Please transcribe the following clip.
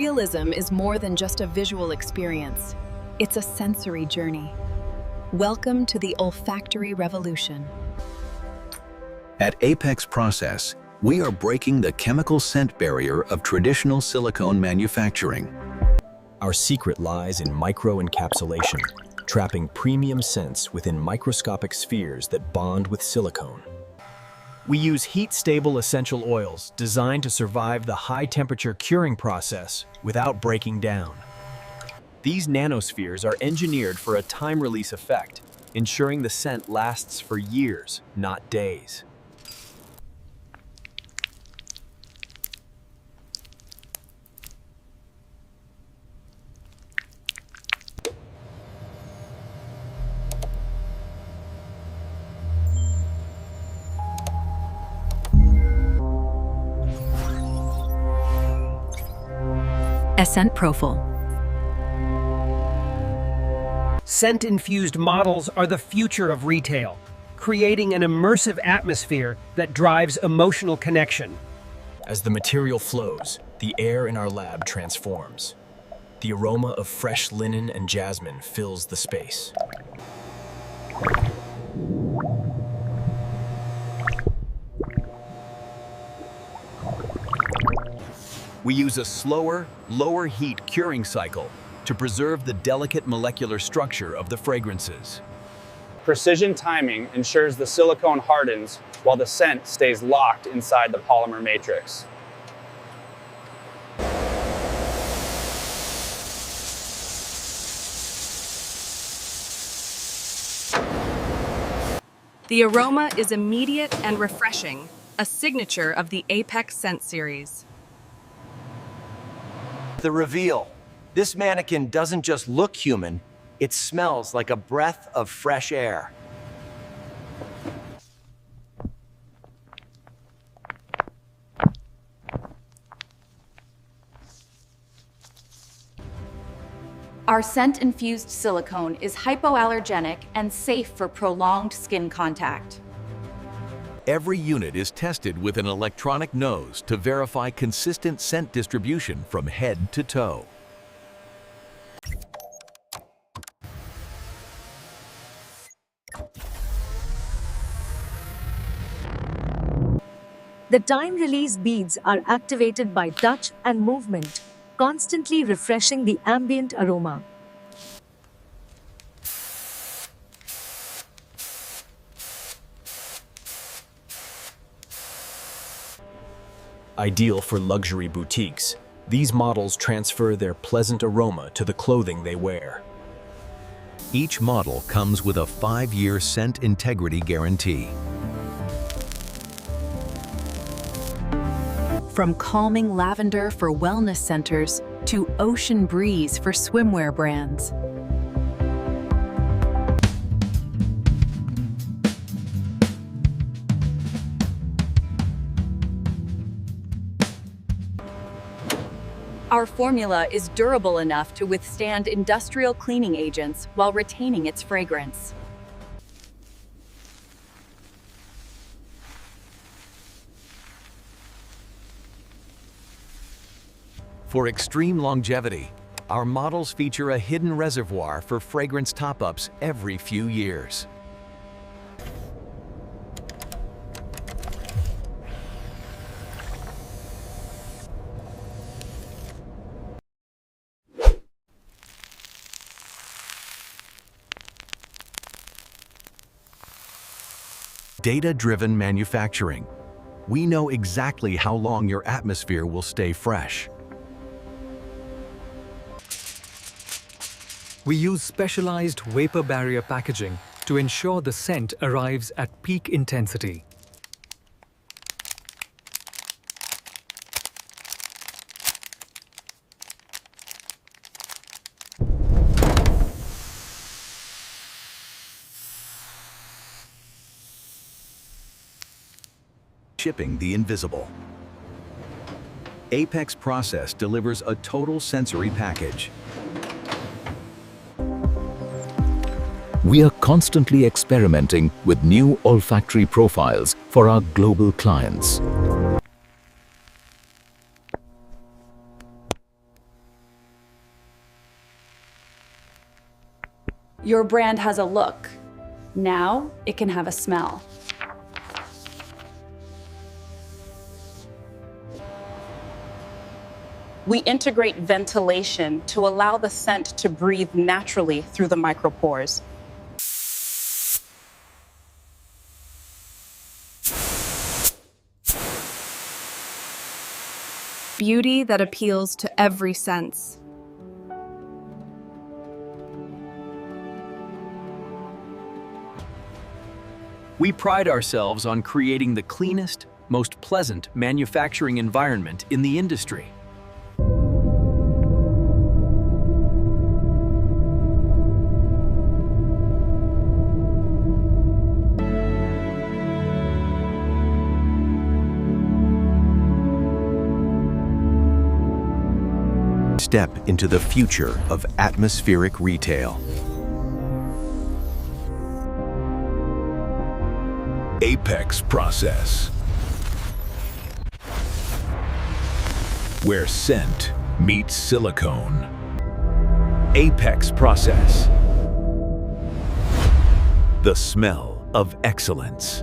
Realism is more than just a visual experience. It's a sensory journey. Welcome to the olfactory revolution. At Apex Process, we are breaking the chemical scent barrier of traditional silicone manufacturing. Our secret lies in micro-encapsulation, trapping premium scents within microscopic spheres that bond with silicone. We use heat-stable essential oils designed to survive the high-temperature curing process without breaking down. These nanospheres are engineered for a time-release effect, ensuring the scent lasts for years, not days. Scent Profile. Scent-infused models are the future of retail, creating an immersive atmosphere that drives emotional connection. As the material flows, the air in our lab transforms. The aroma of fresh linen and jasmine fills the space. We use a slower, lower heat curing cycle to preserve the delicate molecular structure of the fragrances. Precision timing ensures the silicone hardens while the scent stays locked inside the polymer matrix. The aroma is immediate and refreshing, a signature of the Apex scent series. The reveal. This mannequin doesn't just look human, it smells like a breath of fresh air. Our scent-infused silicone is hypoallergenic and safe for prolonged skin contact. Every unit is tested with an electronic nose to verify consistent scent distribution from head to toe. The time-release beads are activated by touch and movement, constantly refreshing the ambient aroma. Ideal for luxury boutiques, these models transfer their pleasant aroma to the clothing they wear. Each model comes with a 5-year scent integrity guarantee. From calming lavender for wellness centers to ocean breeze for swimwear brands. Our formula is durable enough to withstand industrial cleaning agents while retaining its fragrance. For extreme longevity, our models feature a hidden reservoir for fragrance top-ups every few years. Data-driven manufacturing. We know exactly how long your atmosphere will stay fresh. We use specialized vapor barrier packaging to ensure the scent arrives at peak intensity. Shipping the invisible. Apex Process delivers a total sensory package. We are constantly experimenting with new olfactory profiles for our global clients. Your brand has a look. Now it can have a smell. We integrate ventilation to allow the scent to breathe naturally through the micropores. Beauty that appeals to every sense. We pride ourselves on creating the cleanest, most pleasant manufacturing environment in the industry. Step into the future of atmospheric retail. Apex Process, where scent meets silicone. Apex Process, the smell of excellence.